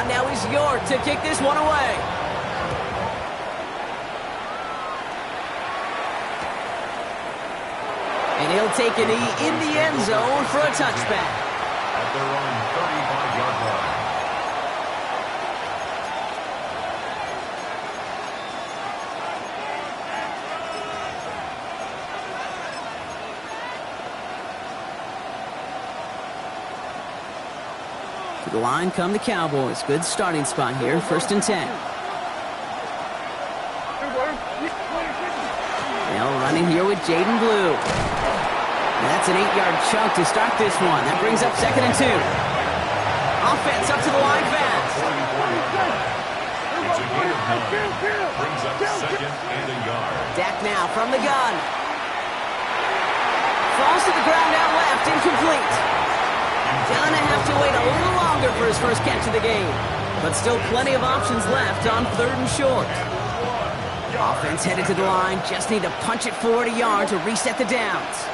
now is York to kick this one away. And he'll take a knee in the end zone for a touchback. At their own 35-yard line. To the line come the Cowboys. Good starting spot here, 1st and 10. They'll running here with Jaden Blue. And that's an 8-yard chunk to start this one. That brings up 2nd and 2. Offense up to the line fast. It's a gain of 9. Brings up 2nd and a yard. Dak now from the gun. Falls to the ground out left, incomplete. Gonna have to wait a little longer for his first catch of the game. But still plenty of options left on 3rd and short. Offense headed to the line. Just need to punch it forward a yard to reset the downs.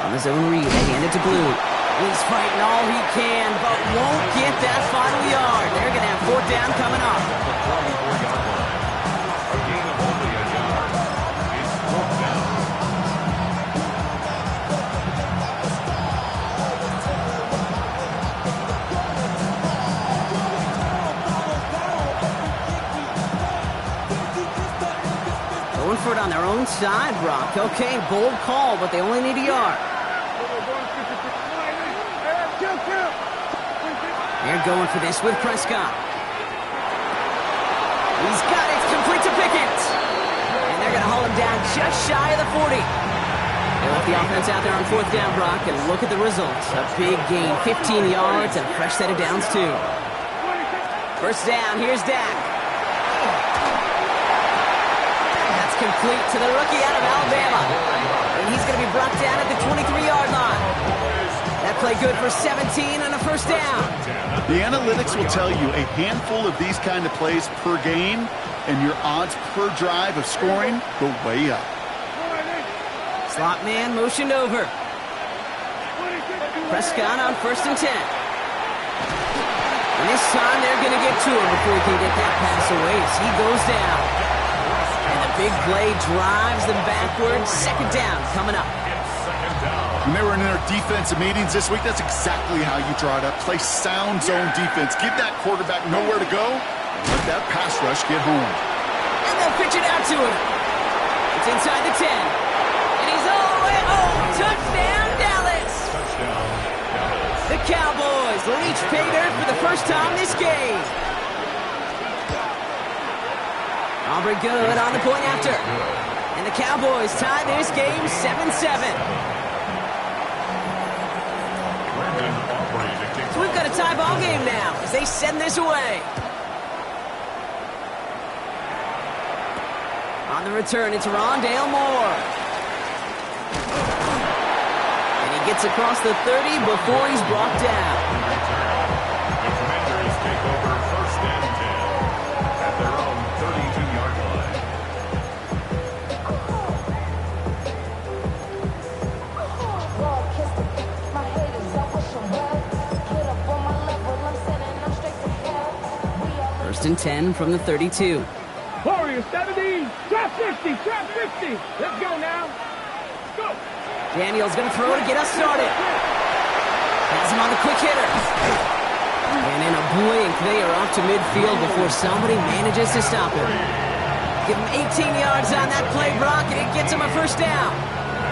On his own read, they hand it to Blue. He's fighting all he can, but won't get that final yard. They're going to have 4th down coming up. A gain of only a yard. It's 4th down. Going for it on their own side, Brock. Okay, bold call, but they only need a yard. They're going for this with Prescott. He's got it, complete to Pickett. And they're going to haul him down just shy of the 40. They left the offense out there on 4th down, Brock, and look at the results. A big gain, 15 yards, and a fresh set of downs, too. 1st down, here's Dak. That's complete to the rookie out of Alabama. And he's going to be brought down at the 23-yard line. That play good for 17 and a 1st down. The analytics will tell you a handful of these kind of plays per game, and your odds per drive of scoring go way up. Slot man motioned over. Prescott on 1st and 10. And this time they're going to get to him before he can get that pass away as he goes down. And the big play drives them backwards. 2nd down coming up. When they were in their defensive meetings this week, that's exactly how you draw it up. Play sound zone defense. Give that quarterback nowhere to go, and let that pass rush get home. And they'll pitch it out to him. It's inside the 10. And he's all the way home. Touchdown, Dallas. Touchdown, Dallas. The Cowboys reach pay dirt for the first time this game. Aubrey good on the point after. And the Cowboys tie this game 7-7. So we've got a tie ball game now as they send this away. On the return, it's Rondale Moore. And he gets across the 30 before he's brought down. The Commanders take over 1st and 10 at their own 32-yard line. First and 10 from the 32. Warriors 70, trap 50, trap 50. Let's go now. Go. Daniel's going to throw to get us started. Has him on the quick hitter. And in a blink, they are off to midfield before somebody manages to stop him. Give him 18 yards on that play, Brock, and it gets him a 1st down.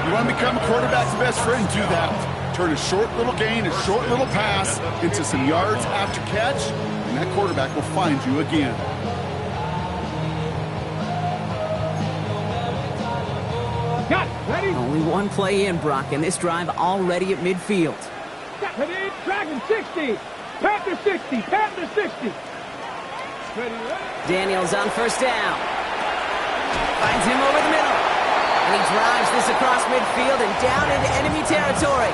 You want to become a quarterback's best friend? Do that. Turn a short little gain, a short little pass into some yards after catch, and that quarterback will find you again. Got it. Ready? Only one play in, Brock, and this drive already at midfield. Ready? Dragon 60. Panther 60. Panther 60. Ready? Daniels on 1st down. Finds him over the middle. And he drives this across midfield and down into enemy territory.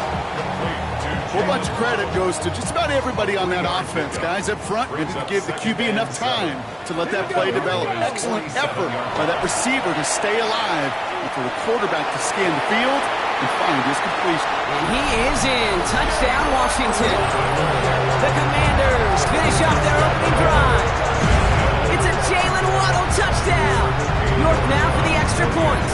A whole bunch of credit goes to just about everybody on that offense. Guys up front needed to give the QB enough time to let that play develop. Excellent effort by that receiver to stay alive and for the quarterback to scan the field and find his completion. And he is in. Touchdown, Washington. The Commanders finish off their opening drive. It's a Jalen Waddle touchdown. York now for the extra point.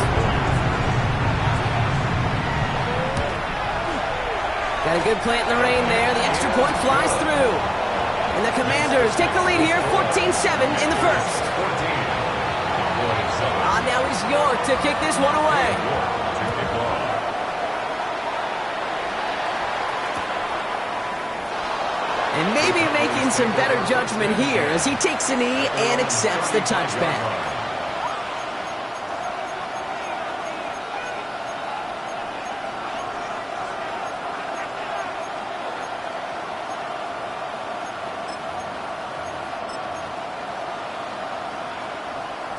Got a good plant in the rain there. The extra point flies through. And the Commanders take the lead here, 14-7 in the first. Now it's York to kick this one away. And maybe making some better judgment here as he takes a knee and accepts the touchback.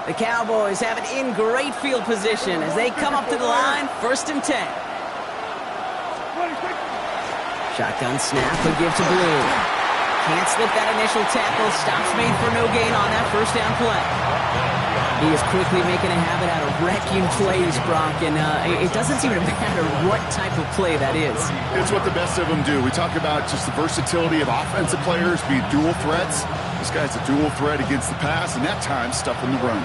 The Cowboys have it in great field position as they come up to the line, 1st and 10. Shotgun snap, a give to Blue. Can't slip that initial tackle. Stops made for no gain on that first down play. He is quickly making a habit out of wrecking plays, Brock, and it doesn't seem to matter what type of play that is. It's what the best of them do. We talk about just the versatility of offensive players being dual threats. This guy's a dual threat against the pass, and that time stuffing the run.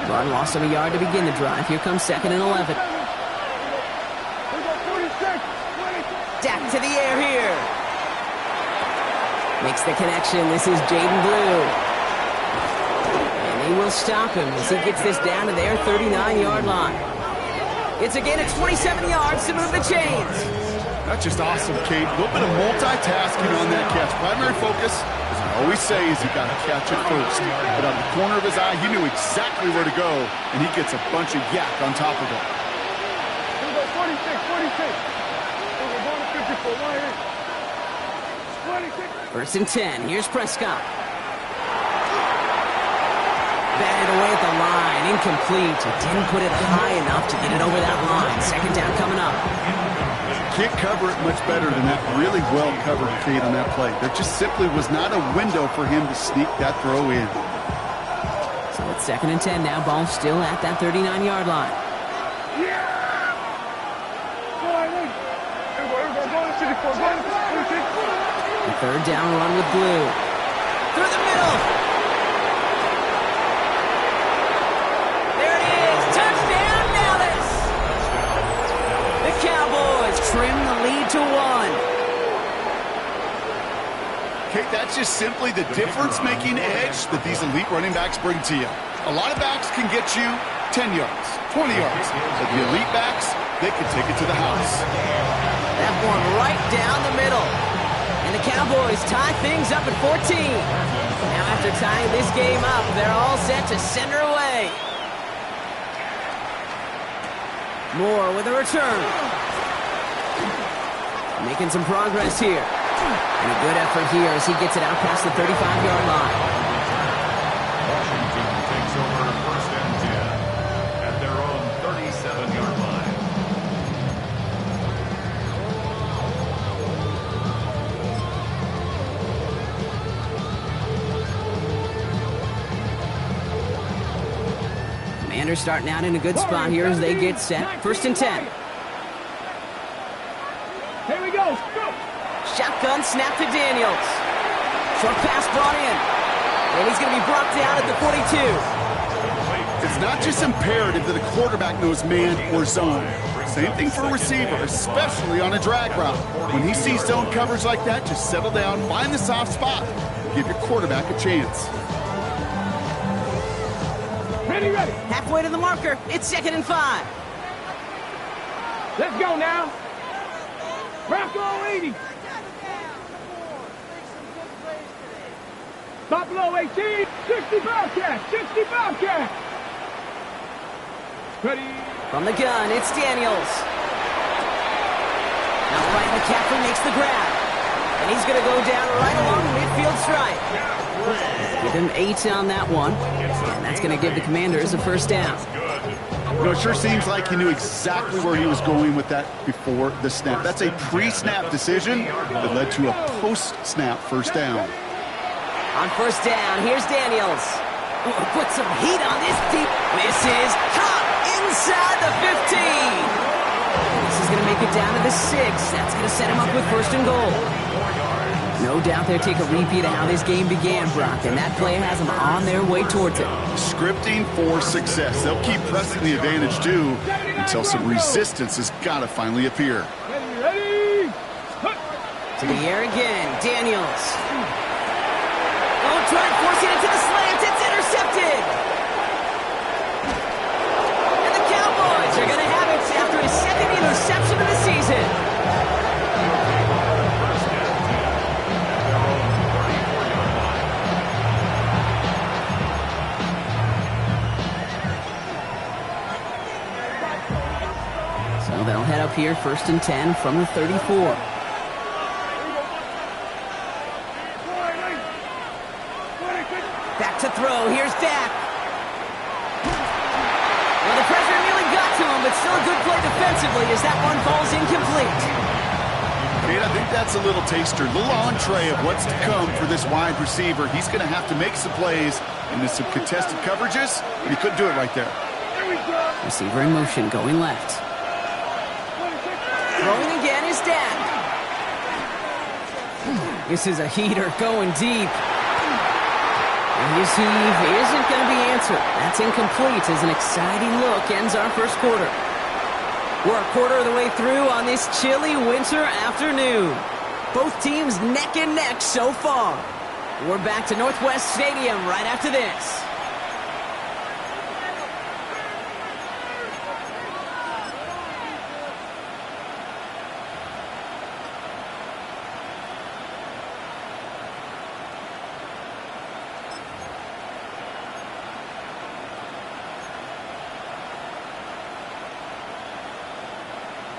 Run lost him a yard to begin the drive. Here comes 2nd and 11. Dak to the air here. Makes the connection. This is Jaden Blue. And they will stop him as he gets this down to their 39-yard line. It's a gain of 27 yards to move the chains. That's just awesome, Kate. A little bit of multitasking on that catch. Primary focus, as I always say, is you got to catch it first. But out of the corner of his eye, he knew exactly where to go, and he gets a bunch of yak on top of it. Here we go, 46. We're going to 54, right here. 1st and 10. Here's Prescott. Batted away at the line. Incomplete. He didn't put it high enough to get it over that line. 2nd down coming up. Can't cover it much better than that. Really well covered, Kate, on that play. There just simply was not a window for him to sneak that throw in. So it's 2nd and 10 now. Ball still at that 39-yard line. The 3rd down run with Blue. Through the middle. There it is. Touchdown, Dallas. The Cowboys trim the lead to 1. Kate, that's just simply the difference-making edge that these elite running backs bring to you. A lot of backs can get you 10 yards, 20 yards. But the elite backs, they can take it to the house. That one right down the middle. And the Cowboys tie things up at 14. Now after tying this game up, they're all set to send her away. Moore with a return. Making some progress here. And a good effort here as he gets it out past the 35-yard line. Washington takes over 1st and 10 at their own 37-yard line. Commanders starting out in a good spot here as they get set. 1st and 10. Here we go. Shotgun snap to Daniels. Short pass brought in. And he's going to be brought down at the 42. It's not just imperative that a quarterback knows man or zone. Same thing for a receiver, especially on a drag route. When he sees zone coverage like that, just settle down, find the soft spot, give your quarterback a chance. Ready. Halfway to the marker. It's 2nd and 5. Let's go now. Bronco 80. Buffalo 18. 60 Bobcat. Ready. From the gun, it's Daniels. Now Brian McCaffrey makes the grab. And he's going to go down right along the midfield stripe. Give him 8 on that one. And that's going to give the Commanders a 1st down. You know, it sure seems like he knew exactly where he was going with that before the snap. That's a pre-snap decision that led to a post-snap 1st down. On 1st down, here's Daniels. Put some heat on this deep. This is caught inside the 15. This is going to make it down to the 6. That's going to set him up with 1st and goal. No doubt they'll take a repeat of how this game began, Brock, and that play has them on their way towards it. Scripting for success. They'll keep pressing the advantage, too, until some resistance has got to finally appear. Ready? To the air again, Daniels. Oh, trying forcing it to the slants. It's intercepted. And the Cowboys are going to have it after his second interception of the season. So they'll head up here, 1st and 10 from the 34. Back to throw. Here's Dak. Well, the pressure nearly got to him, but still a good play defensively as that one falls incomplete. Kate, I think that's a little taster, a little entree of what's to come for this wide receiver. He's going to have to make some plays into some contested coverages, and he couldn't do it right there. Receiver in motion, going left. Throwing again is Dak. This is a heater going deep. And his heave isn't going to be answered. That's incomplete as an exciting look ends our first quarter. We're a quarter of the way through on this chilly winter afternoon. Both teams neck and neck so far. We're back to Northwest Stadium right after this.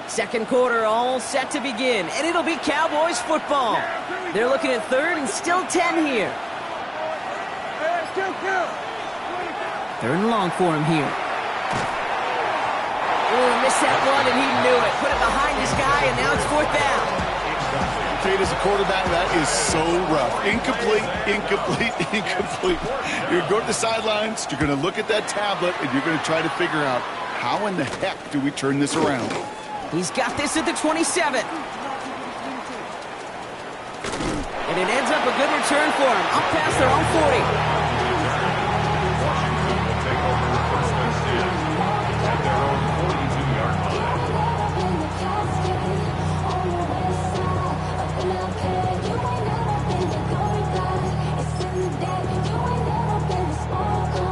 Second quarter all set to begin, and it'll be Cowboys football. They're looking at 3rd and still 10 here. 3rd and long for him here. Oh, missed that one, and he knew it. Put it behind his guy, and now it's 4th down. Kate, as a quarterback, that is so rough. Incomplete, incomplete, incomplete. You're going to go to the sidelines, you're going to look at that tablet, and you're going to try to figure out how in the heck do we turn this around. He's got this at the 27. And it ends up a good return for him. Up past their own 40. Washington will take over 1st and 10 at their own 42-yard line.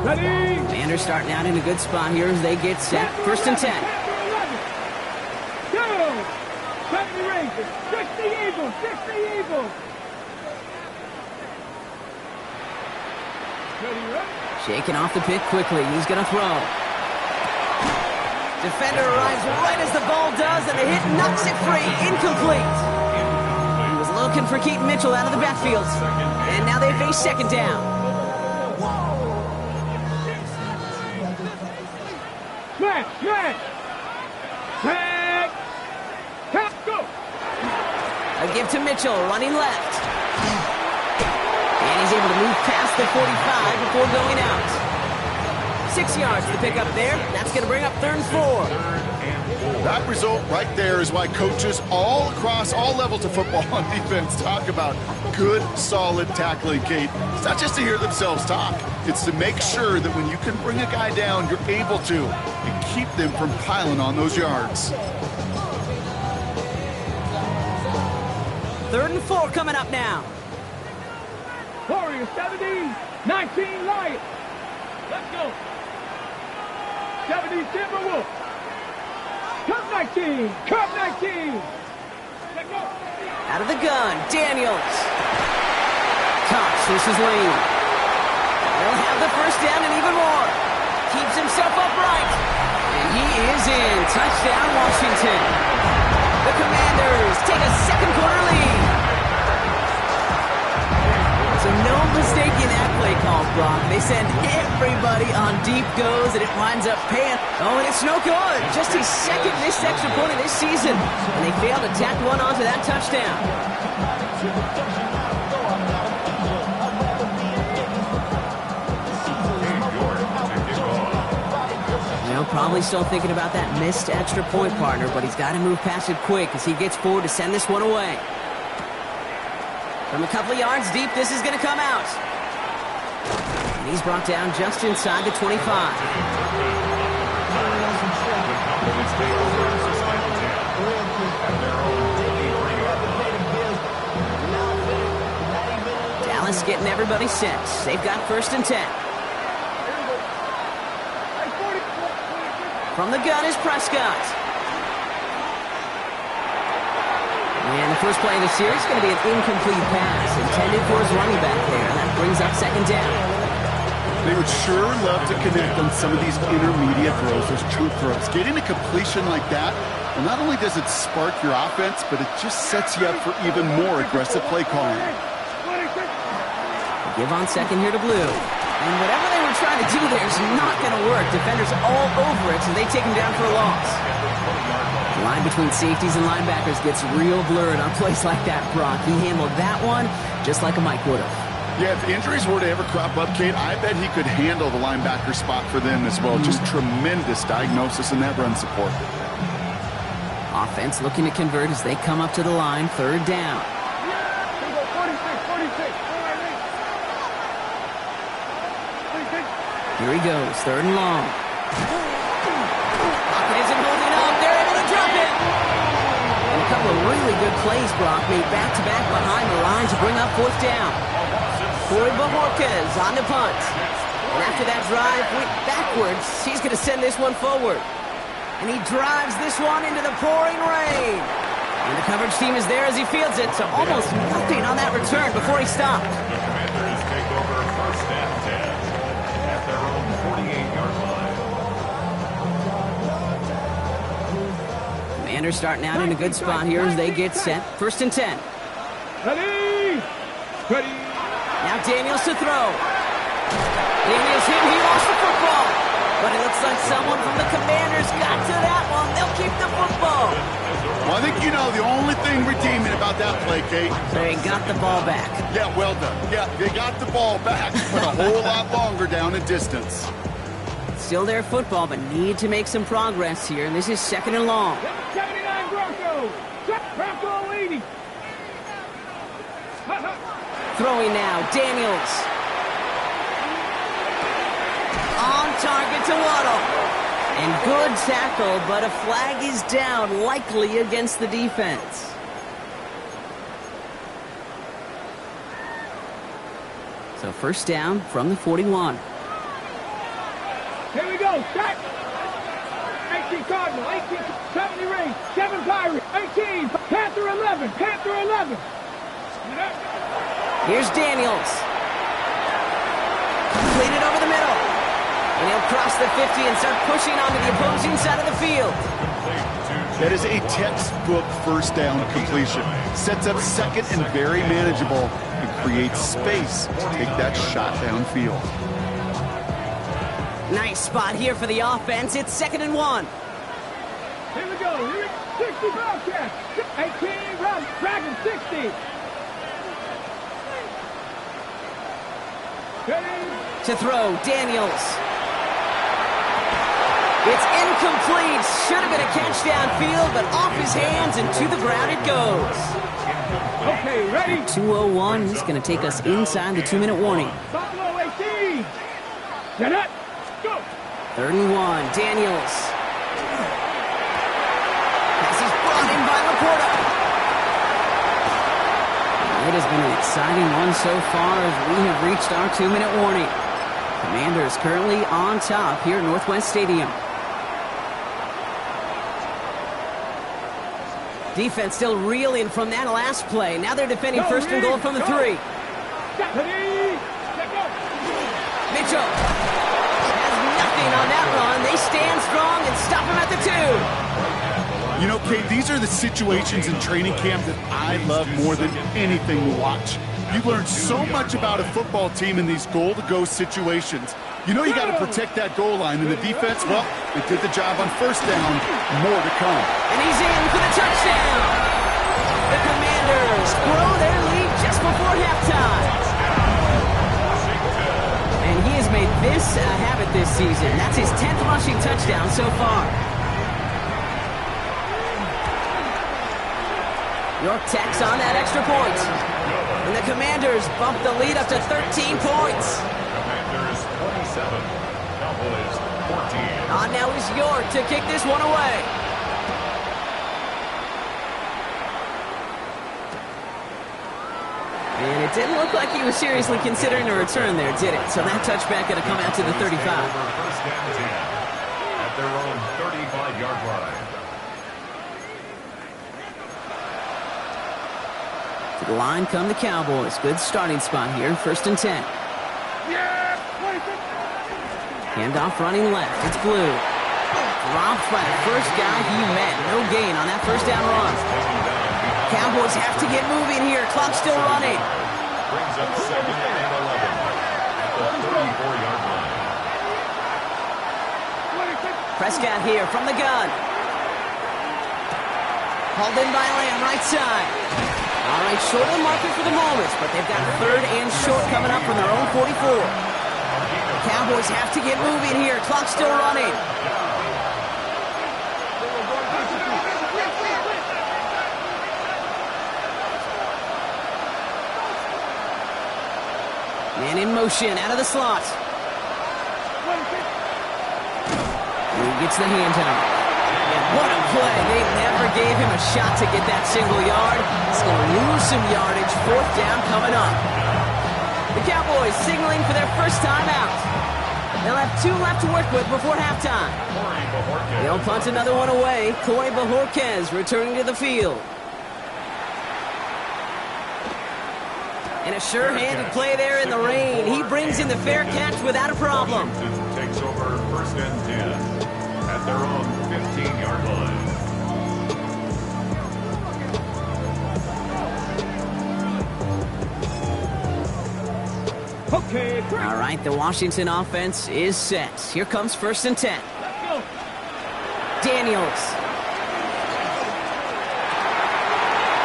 Ready? Commanders starting out in a good spot here as they get set. 1st and 10. Go! 70 Rangers, 60 Eagles, 60 Eagles. Ready, ready? Shaking off the pick quickly. He's going to throw. Defender arrives right as the ball does, and the hit knocks it free. Incomplete. He was looking for Keaton Mitchell out of the backfield. And now they face 2nd down. Smash, smash. Tag. Tag, go. A give to Mitchell, running left. And he's able to move past the 45 before going out. 6 yards to pick up there. That's going to bring up 3rd and 4. That result right there is why coaches all across all levels of football on defense talk about good, solid tackling, Kate. It's not just to hear themselves talk. It's to make sure that when you can bring a guy down, you're able to, and keep them from piling on those yards. 3rd and 4 coming up now. Warriors 17, 19 Lions. Let's go. 70 Timberwolves. Cup 19, Cup 19. Let's go. Out of the gun, Daniels. Cox, this is Lane. They'll have the 1st down and even more. Keeps himself upright. And he is in. Touchdown, Washington. The Commanders take a 2nd quarter lead. So no mistaking that play call, Brock. They send everybody on deep goes, and it winds up paying. Oh, and it's no good. Just his 2nd missed extra point of this season. And they failed to tack one onto that touchdown. Well, probably still thinking about that missed extra point, partner, but he's got to move past it quick as he gets forward to send this one away. From a couple of yards deep, this is going to come out. And he's brought down just inside the 25. Dallas getting everybody set. They've got 1st and 10. From the gun is Prescott. And the first play of the series is going to be an incomplete pass intended for his running back there. And that brings up 2nd down. They would sure love to connect on some of these intermediate throws, those true throws. Getting a completion like that, well, not only does it spark your offense, but it just sets you up for even more aggressive play calling. Give on 2nd here to Blue. And whatever they were trying to do there is not going to work. Defenders all over it, so they take him down for a loss. The line between safeties and linebackers gets real blurred on plays like that, Brock. He handled that one just like a Mike would have. Yeah, if injuries were to ever crop up, Kate, I bet he could handle the linebacker spot for them as well. Just tremendous diagnosis in that run support. Offense looking to convert as they come up to the line, 3rd down. Here he goes, 3rd and long. Lockett isn't holding up. They're able to drop it. And a couple of really good plays, Brock, made back-to-back behind the line to bring up 4th down. Corey Bajorquez on the punt. And after that drive went backwards, he's going to send this one forward. And he drives this one into the pouring rain. And the coverage team is there as he fields it, so almost nothing on that return before he stopped. The Commanders take over 1st and 10 at their own 48-yard line. Commanders starting out in a good spot here as they get set. 1st and 10. Ready? Ready? Now Daniels to throw. Daniels hit. He lost the football. But it looks like someone from the Commanders got to that one. They'll keep the football. Well, I think you know the only thing redeeming about that play, Kate. They got the ball back. Yeah, well done. Yeah, they got the ball back, but a whole lot longer down in distance. Still their football, but need to make some progress here. And this is 2nd and long. 79 Broncos. Bronco 80. Throwing now, Daniels. On target to Waddle. And good tackle, but a flag is down, likely against the defense. So 1st down from the 41. Here we go. Start. 18 Cardinal. 18 70 Rays. 7 Pirates. 18 Panther 11. Panther 11. Here's Daniels. Completed over the middle. And he'll cross the 50 and start pushing onto the opposing side of the field. That is a textbook 1st down completion. Sets up 2nd and very manageable and creates space to take that shot downfield. Nice spot here for the offense. It's 2nd and 1. Here we go. Here we go. 60 Bobcats. 18 Dragon 60. To throw, Daniels. It's incomplete. Should have been a catch downfield, but off his hands and to the ground it goes. Okay, ready? 2:01. He's going to take us inside the 2-minute warning. Buffalo 18. Get up. Go. 3rd and 1. Daniels. Pass is brought in by Laporta. It has been an exciting one so far as we have reached our 2-minute warning. Commanders currently on top here at Northwest Stadium. Defense still reeling from that last play. Now they're defending 1st and goal from the 3. Mitchell has nothing on that run. They stand strong and stop him at the 2. You know, Kate, these are the situations in training camp that I love more than anything to watch. You learn so much about a football team in these goal-to-go situations. You know you got to protect that goal line, and the defense, well, they did the job on 1st down. More to come. And he's in for the touchdown. The Commanders grow their lead just before halftime. And he has made this a habit this season. That's his 10th rushing touchdown so far. York tacks on that extra point. And the Commanders bump the lead up to 13 points. Commanders 27, Cowboys 14. On now is York to kick this one away. And it didn't look like he was seriously considering a return there, did it? So that touchback going to come out to the 35. First and 10 at their own 35-yard line. To the line come the Cowboys. Good starting spot here. First and 10. Handoff running left. It's Blue. Dropped by the first guy he met. No gain on that first down run. Cowboys have to get moving here. Clock still running. Brings up second and 11 at the 34-yard line. Prescott here from the gun. Hauled in by Lamb, right side. All right, short of the market for the moment, but they've got third and short coming up from their own 44. Cowboys have to get moving here. Clock still running. Man in motion, out of the slot. He gets the hand out. And what a play. They never gave him a shot to get that single yard. He's going to lose some yardage. Fourth down coming up. The Cowboys signaling for their first time out. They'll have 2 left to work with before halftime. They'll punt another one away. Corey Bajorquez returning to the field. And a sure-handed play there in the rain. He brings in the fair catch without a problem. Washington takes over first and 10 at their own 15-yard line. Okay, All right, the Washington offense is set. Here comes first and 10. Daniels.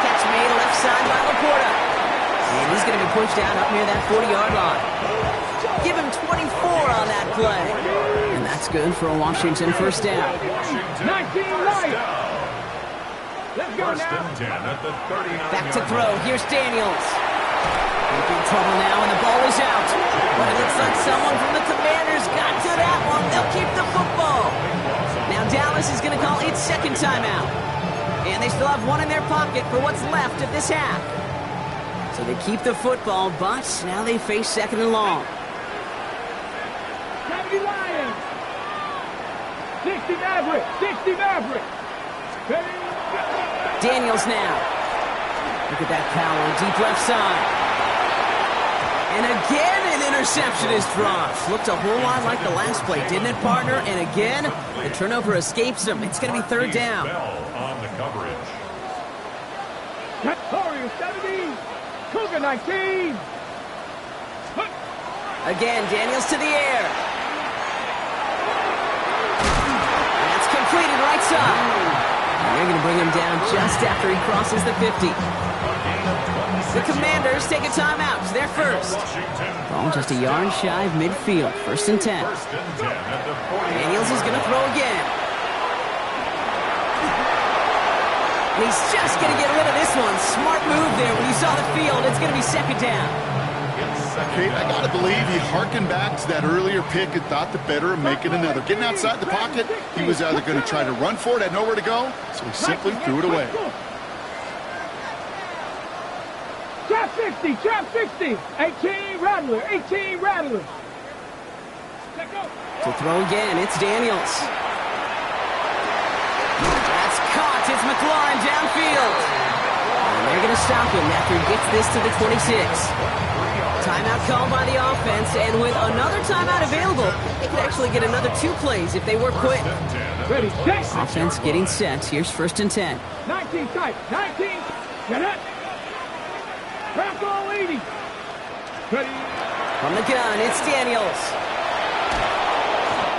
Catch made left side by Laporta. And he's going to be pushed down up near that 40-yard line. Give him 24 on that play. And that's good for a Washington first down. 19 right. Let's go First now. and 10 at the 39-yard Back to throw. Here's Daniels. In big trouble now, and the ball is out. But it looks like someone from the Commanders got to that one. They'll keep the football. Now Dallas is going to call its second timeout. And they still have one in their pocket for what's left of this half. So they keep the football, but now they face second and long. 70 Lions. 60 Maverick. 60 Maverick. Ready? Daniels now. Look at that power, deep left side. And again, an interception is dropped. Looked a whole lot like the last play, didn't it, partner? And again, the turnover escapes them. It's going to be third down. on the coverage. Warriors 17. Cougar 19. Again, Daniels to the air. That's completed right side. And they're going to bring him down just after he crosses the 50. The Commanders take a timeout. It's their first. Ball just a yard shy of midfield. First and 10. First and 10 at the 40. Daniels is going to throw again. And he's just going to get rid of this one. Smart move there when he saw the field. It's going to be second down. Kate, I got to believe he harkened back to that earlier pick and thought the better of making another. Getting outside the pocket, he was either going to try to run for it, had nowhere to go, so he simply threw it away. Trap 60. Trap 60. 18 Rattler. 18 Rattler. Let's go. To throw again, it's Daniels. That's caught. It's McLaurin downfield. And they're going to stop him after he gets this to the 26. Timeout called by the offense, and with another timeout available, they could actually get another 2 plays if they were quick. Ready, set. Offense getting set. Here's first and 10. 19 tight. 19. Get it. Crack all 80. Ready. From the gun, it's Daniels.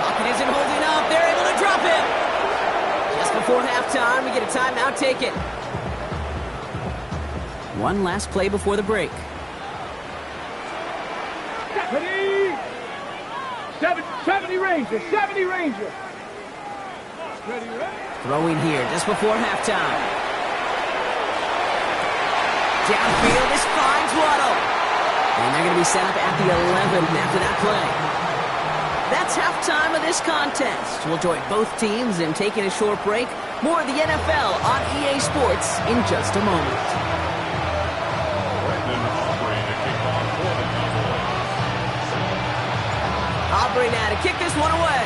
Pocket isn't holding up. They're able to drop him. Just before halftime, we get a timeout taken. One last play before the break. Ready. 70 Ranger. 70 Ranger. Ready, ready. Throwing here just before halftime. Downfield, this finds Waddle. And they're going to be set up at the 11 after that play. That's halftime of this contest. We'll join both teams in taking a short break. More of the NFL on EA Sports in just a moment. Aubrey now to kick this one away.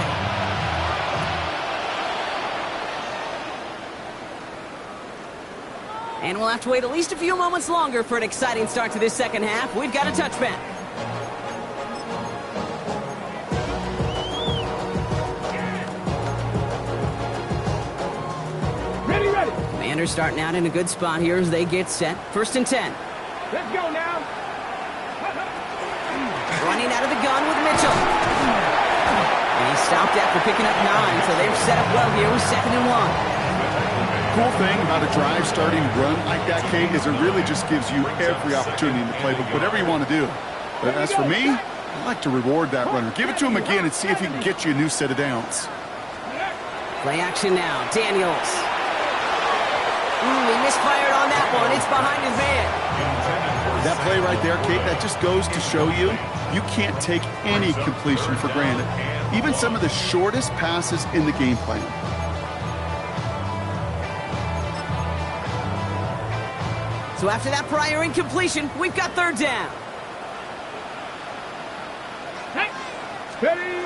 And we'll have to wait at least a few moments longer for an exciting start to this second half. We've got a touchback. Ready. Commanders starting out in a good spot here as they get set. 1st and 10. Let's go now. Running out of the gun with Mitchell. And he stopped after picking up 9, so they've set up well here with 2nd and 1. Cool thing about a drive starting run like that, Kate, is it really just gives you every opportunity in the playbook, whatever you want to do. But as for me, I like to reward that runner. Give it to him again and see if he can get you a new set of downs. Play action now. Daniels. He misfired on that one. It's behind his man. That play right there, Kate, that just goes to show you can't take any completion for granted. Even some of the shortest passes in the game plan. So after that prior incompletion, we've got 3rd down. Steady.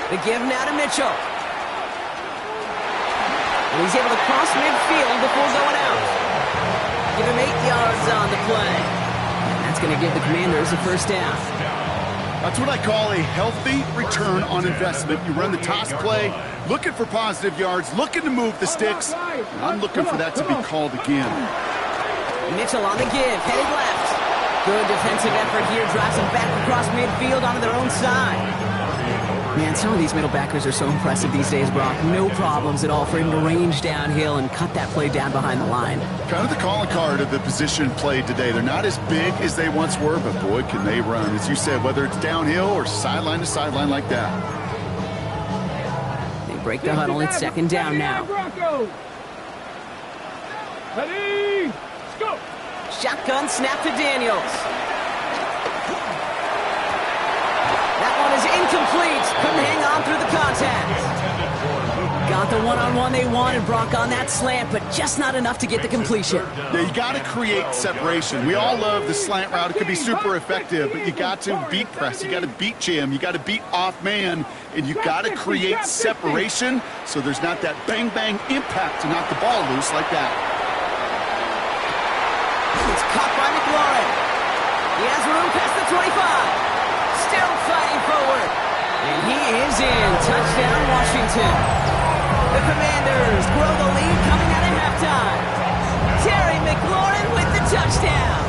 The give now to Mitchell. And he's able to cross midfield before going out. Give him 8 yards on the play. And that's going to give the Commanders a 1st down. That's what I call a healthy return on investment. You run the toss play, looking for positive yards, looking to move the sticks. And I'm looking for that to be called again. Mitchell on the give, headed left. Good defensive effort here, drives him back across midfield onto their own side. Man, some of these middle backers are so impressive these days, Brock. No problems at all for him to range downhill and cut that play down behind the line. Kind of the calling card of the position played today. They're not as big as they once were, but boy, can they run. As you said, whether it's downhill or sideline to sideline like that. They break the huddle. It's 2nd down now. Ready. Go. Shotgun snap to Daniels. That one is incomplete. Couldn't hang on through the contact. Got the one-on-one they wanted, Brock, on that slant, but just not enough to get the completion. Yeah, you got to create separation. We all love the slant route. It could be super effective, but you got to beat press. You got to beat jam. You got to beat off man, and you got to create separation so there's not that bang-bang impact to knock the ball loose like that. It's caught by McLaurin. He has room past the 25. Still fighting forward. And he is in. Touchdown, Washington. The Commanders grow the lead coming out of halftime. Terry McLaurin with the touchdown.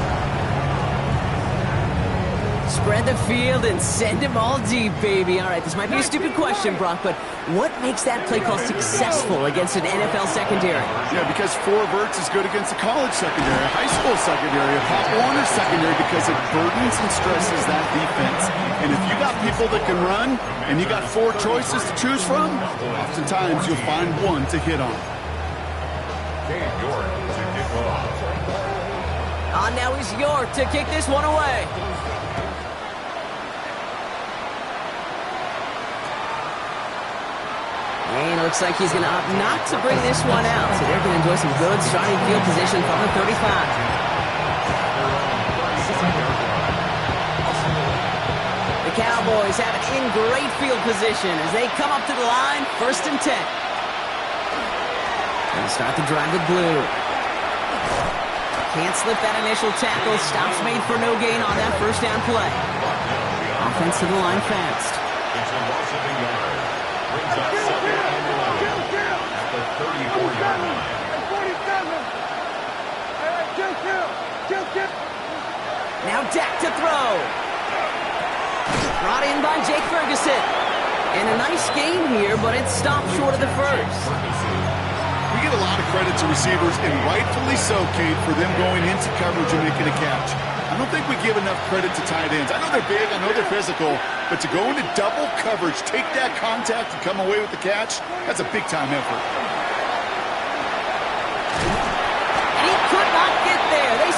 Spread the field and send him all deep, baby. All right, this might be a stupid question, Brock, but what makes that play call successful against an NFL secondary? Yeah, because 4 verts is good against the college secondary, high school secondary, a Pop Warner secondary, because it burdens and stresses that defense. And if you got people that can run, and you got 4 choices to choose from, oftentimes you'll find one to hit on. On now is York to kick this one away. And it looks like he's going to opt not to bring this one out. So they're going to enjoy some good starting field position from the 35. The Cowboys have it in great field position as they come up to the line, 1st and 10. Going to start the drive with Blue. Can't slip that initial tackle. Stops made for no gain on that 1st down play. Offense to the line fast. It's a loss of a yard. Brings up 2nd and 11 at the 34-yard line. 47. Now Dak to throw. Brought in by Jake Ferguson. And a nice game here, but it stopped short of the 1st. We get a lot of credit to receivers, and rightfully so, Kate, for them going into coverage and making a catch. I don't think we give enough credit to tight ends. I know they're big, I know they're physical, but to go into double coverage, take that contact, and come away with the catch, that's a big-time effort. And he could not get there. They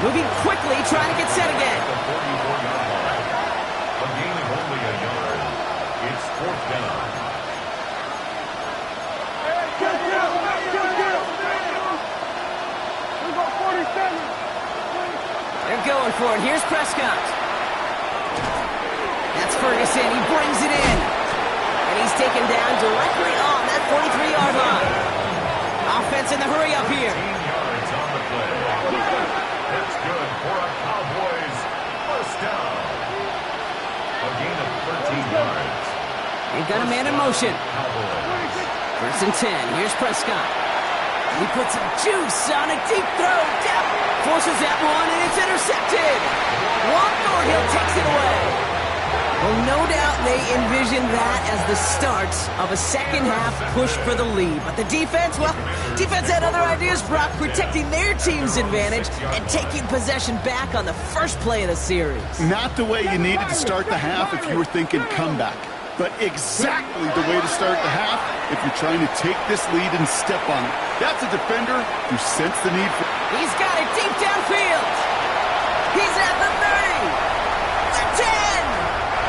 Moving quickly, trying to get set again. The 44-yard line. A gain of only a yard. It's fourth down. They're going for it. Here's Prescott. That's Ferguson. He brings it in. And he's taken down directly on that 43-yard line. Offense in the hurry up here. 15 yards on the play. That's good for a Cowboys first down. A gain of 13 yards. They've got a man in motion. Cowboys. First and 10. Here's Prescott. He puts some juice on a deep throw. Down. Forces that one, and it's intercepted. Juan Thornhill takes it away. Well, no doubt they envisioned that as the start of a second-half push for the lead. But the defense, well, defense had other ideas, Brock, protecting their team's advantage and taking possession back on the first play of the series. Not the way you needed to start the half if you were thinking comeback, but exactly the way to start the half if you're trying to take this lead and step on it. That's a defender who sensed the need for... He's got it deep downfield. He's at the 30, the 10.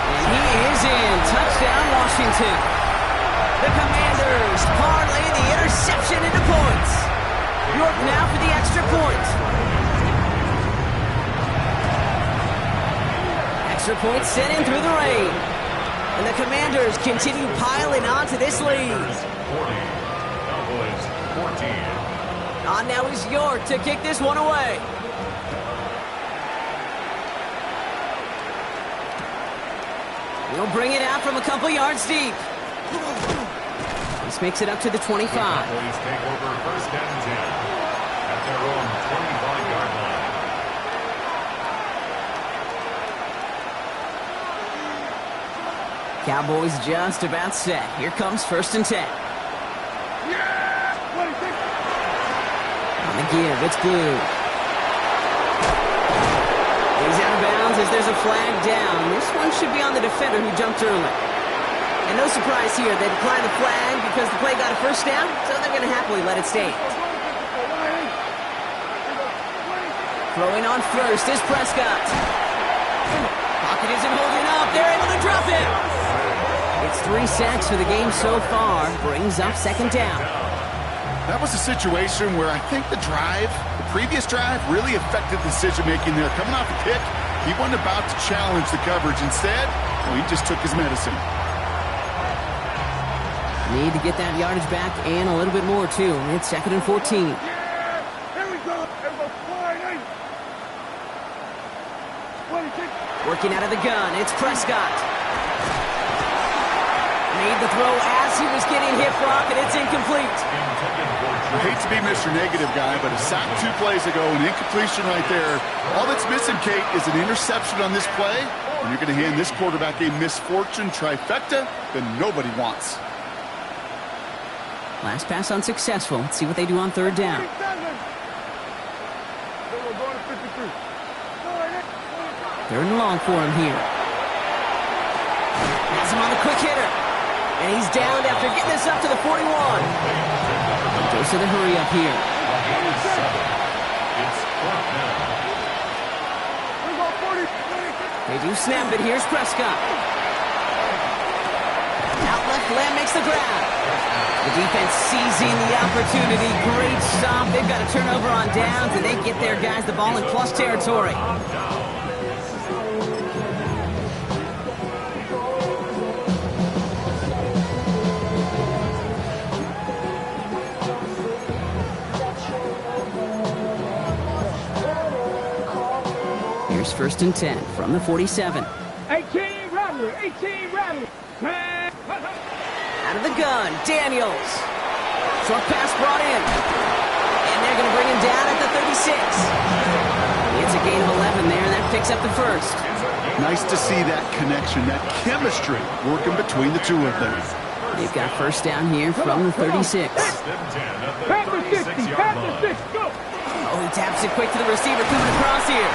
And he is in. Touchdown, Washington. The Commanders parlay the interception into points. York now for the extra point. Extra point sent in through the rain. And the Commanders continue piling onto this lead. 40. Cowboys 14. On now is York to kick this one away. He'll bring it out from a couple yards deep. This makes it up to the 25. The Cowboys take over first and 10 at their own 25-yard line. Cowboys just about set. Here comes first and 10. On the give, it's Blue. He's out of bounds as there's a flag down. This one should be on the defender who jumped early. And no surprise here, they declined the flag because the play got a first down, so they're going to happily let it stand. Throwing on first is Prescott. Pocket isn't holding up. They're able to drop it. It's 3 sacks for the game so far. Brings up second down. That was a situation where I think the previous drive, really affected decision-making there. Coming off a kick, he wasn't about to challenge the coverage. Instead, well, he just took his medicine. Need to get that yardage back and a little bit more, too. It's second and 14. Here we go. Working out of the gun, it's Prescott. Made the throw as he was getting hit, Brock, and it's incomplete. I hate to be Mr. Negative guy, but a sack 2 plays ago, an incompletion right there. All that's missing, Kate, is an interception on this play. And you're going to hand this quarterback a misfortune trifecta that nobody wants. Last pass unsuccessful. Let's see what they do on third down. Third and long for him here. Has him on the quick hitter. And he's downed after getting this up to the 41. Goes to the hurry up here. They do snap it. Here's Prescott. Out left, Lamb makes the grab. The defense seizing the opportunity. Great stop. They've got a turnover on downs, and they get their guys the ball in plus territory. Here's first and 10 from the 47. 18 Rattler, 18 Rattler. Out of the gun, Daniels. Short pass brought in. And they're going to bring him down at the 36. It's a gain of 11 there, and that picks up the first. Nice to see that connection, that chemistry working between the two of them. They've got first down here from the 36. Pass the 60, pass the 60, go. Oh, he taps it quick to the receiver coming across here.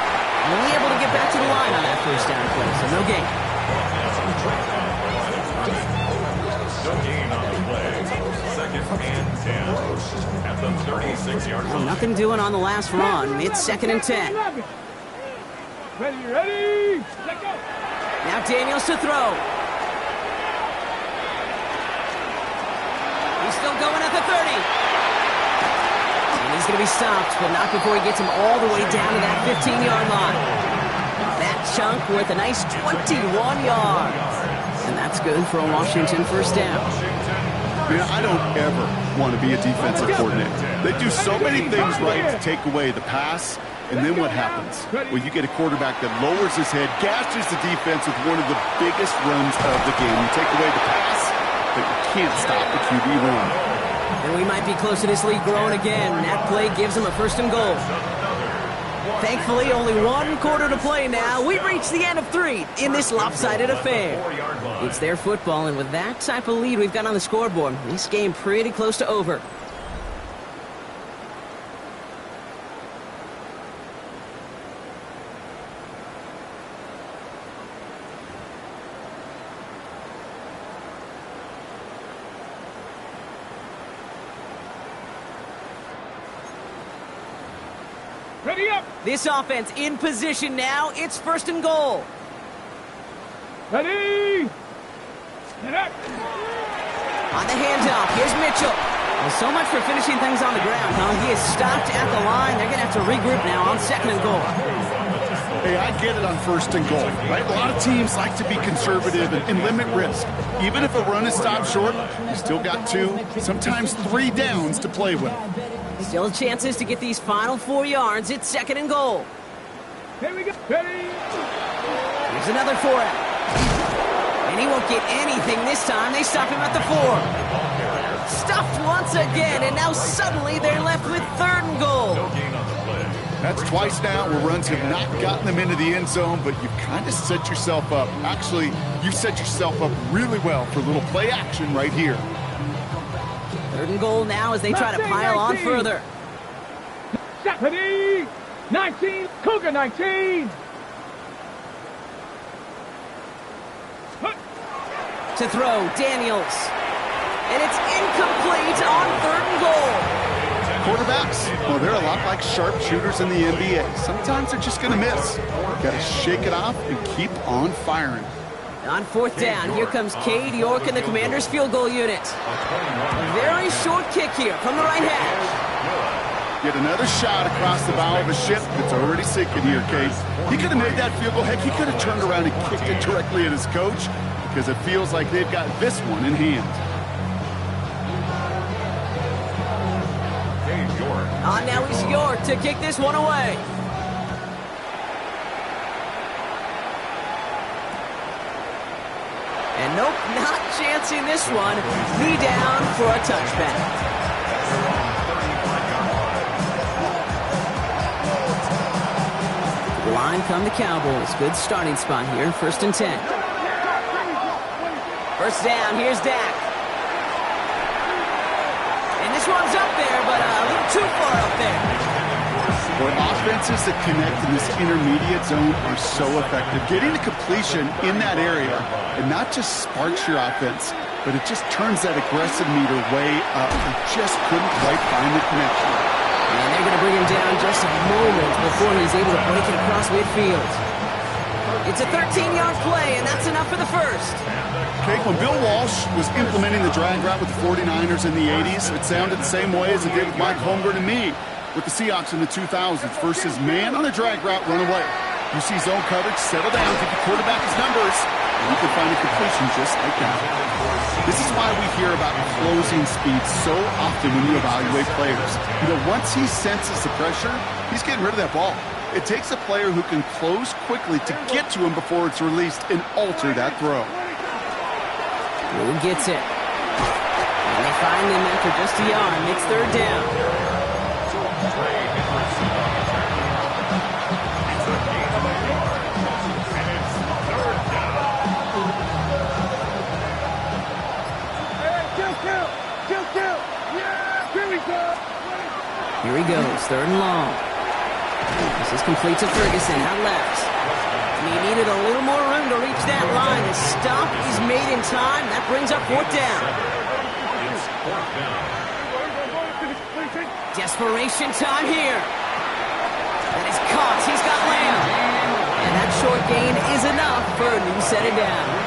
Only able to get back to the line on that first down play, so no gain. No gain on the play. Second and 10. post at the 36-yard Well, line. nothing doing on the last run. It's 2nd and 10. Ready, let go. Now Daniels to throw. He's still going at the 30. And he's going to be stopped, but not before he gets him all the way down to that 15-yard line. That chunk worth a nice 21 yards. And that's good for a Washington first down. Man, I don't ever want to be a defensive coordinator. They do so many things right to take away the pass, and then what happens? Well, you get a quarterback that lowers his head, gashes the defense with one of the biggest runs of the game. You take away the pass, but you can't stop the QB run. And we might be close to this league growing again. That play gives him a 1st and goal. Thankfully, only 1 quarter to play now. We've reached the end of 3 in this lopsided affair. It's their football, and with that type of lead we've got on the scoreboard, this game pretty close to over. Ready up. This offense in position now. It's 1st and goal. Ready. Get up. On the handoff, here's Mitchell. Well, so much for finishing things on the ground, huh? He is stopped at the line. They're going to have to regroup now on 2nd and goal. Hey, I get it on 1st and goal, right? A lot of teams like to be conservative and limit risk. Even if a run is stopped short, you still got 2, sometimes 3 downs to play with. Still chances to get these final 4 yards. It's 2nd and goal. Here we go. Ready. Here's another 4-out. And he won't get anything this time. They stop him at the 4. Stuffed once again, and now suddenly they're left with 3rd and goal. That's twice now where runs have not gotten them into the end zone, but you've kind of set yourself up. Actually, you set yourself up really well for a little play action right here. 3rd and goal now as they try to pile on further. Ready. 19. Cougar 19. To throw, Daniels. And it's incomplete on 3rd and goal. Quarterbacks, well, they're a lot like sharpshooters in the NBA. Sometimes they're just going to miss. Got to shake it off and keep on firing. On 4th down, here comes Cade York and the Commanders' field goal unit. A very short kick here from the right hash. Get another shot across the bow of a ship that's already sinking here, Cade. He could have made that field goal. Heck, he could have turned around and kicked it directly at his coach because it feels like they've got this one in hand. Now it's York to kick this one away. And nope, not chancing this one. Knee down for a touchback. The line come the Cowboys. Good starting spot here, 1st and 10. 1st down, here's Dak. And this one's up there, but a little too far up there. Where offenses that connect in this intermediate zone are so effective. Getting the completion in that area, and not just sparks your offense, but it just turns that aggressive meter way up. They just couldn't quite find the connection. And they're going to bring him down just a moment before he's able to break it across midfield. It's a 13-yard play, and that's enough for the first. Okay, when Bill Walsh was implementing the drag route with the 49ers in the 80s, it sounded the same way as it did with Mike Holmgren and me with the Seahawks in the 2000s versus man on a drag route, run away. You see zone coverage, settle down, give the quarterback his numbers, and you can find a completion just like that. This is why we hear about closing speed so often when you evaluate players. You know, once he senses the pressure, he's getting rid of that ball. It takes a player who can close quickly to get to him before it's released and alter that throw. Who gets it? And they find him after just a yard. It's 3rd down. Here he goes, 3rd and long. This is complete to Ferguson, out left. And he needed a little more room to reach that line. The stop is made in time. That brings up 4th down. Desperation time here. That is caught. He's got Lamb. And that short gain is enough for a new set of downs.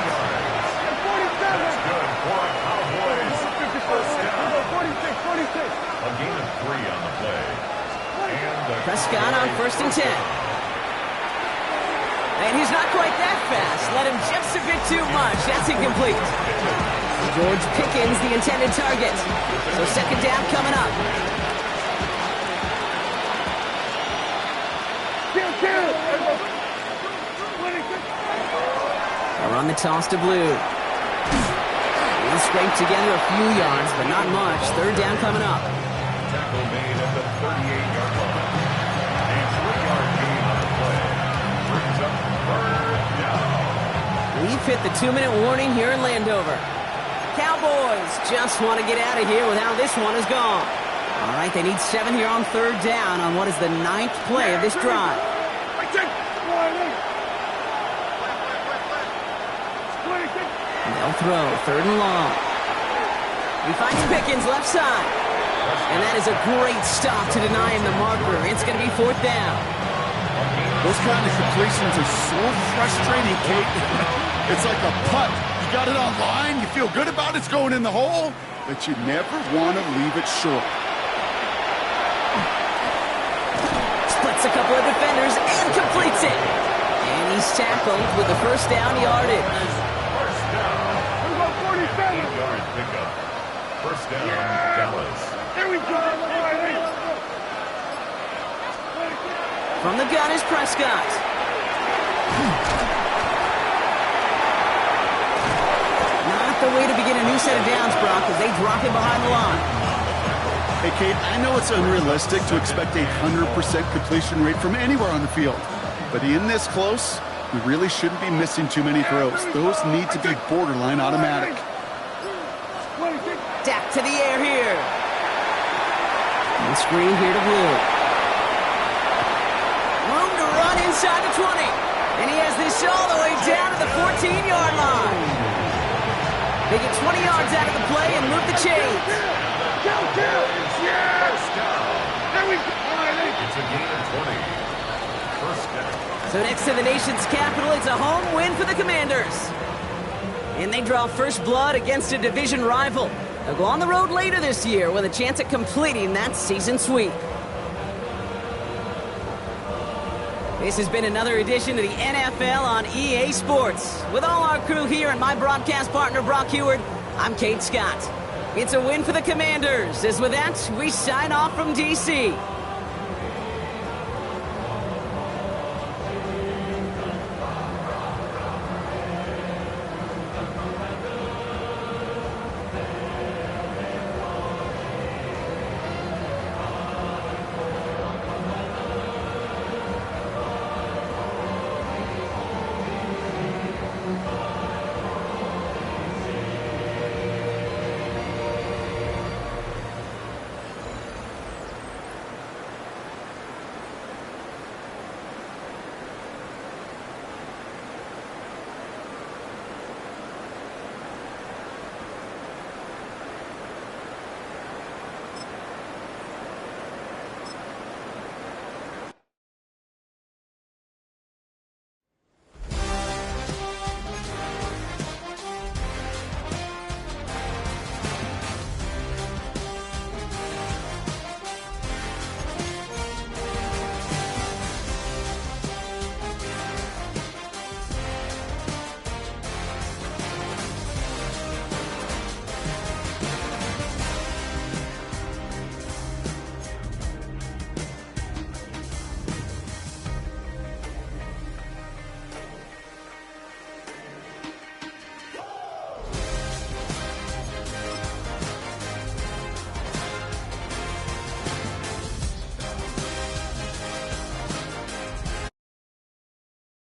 That's good for a Cowboys first down. 46. A gain of 3 on the play. And the Prescott on 1st and 10. And he's not quite that fast. Let him just a bit too much. That's incomplete. George Pickens, the intended target. So 2nd down coming up. They'll run the toss to Blue. He'll scrape together a few yards, but not much. 3rd down coming up. tackle made at the 38-yard line. A 3-yard gain on the play. Brings up 3rd down. We've hit the 2-minute warning here in Landover. Cowboys just want to get out of here with how this one is gone. All right, they need 7 here on 3rd down on what is the 9th play of this drive. They'll throw 3rd and long. He finds Pickens left side. And that is a great stop to deny him the marker. It's going to be 4th down. Those kind of completions are so frustrating, Kate. It's like a putt. You got it on line, you feel good about it's going in the hole, but you never want to leave it short. Splits a couple of defenders and completes it. And he's tackled with the 1st down yardage. First down. 8-yard pickup. First down, Dallas. There we go. From the gun is Prescott. Not the way to begin a new set of downs, Brock, as they drop him behind the line. Hey, Kate, I know it's unrealistic to expect a 100% completion rate from anywhere on the field. But in this close, we really shouldn't be missing too many throws. Those need to be borderline automatic. Dak to the air here. And screen here to Blue. Room to run inside the 20. And he has this all the way down to the 14-yard line. They get 20 yards out of the play and move the chains. First down. It's a gain of 20. First down. So next to the nation's capital, it's a home win for the Commanders. And they draw first blood against a division rival. They'll go on the road later this year with a chance at completing that season sweep. This has been another edition of the NFL on EA Sports. With all our crew here and my broadcast partner, Brock Heward, I'm Kate Scott. It's a win for the Commanders, as with that, we sign off from D.C.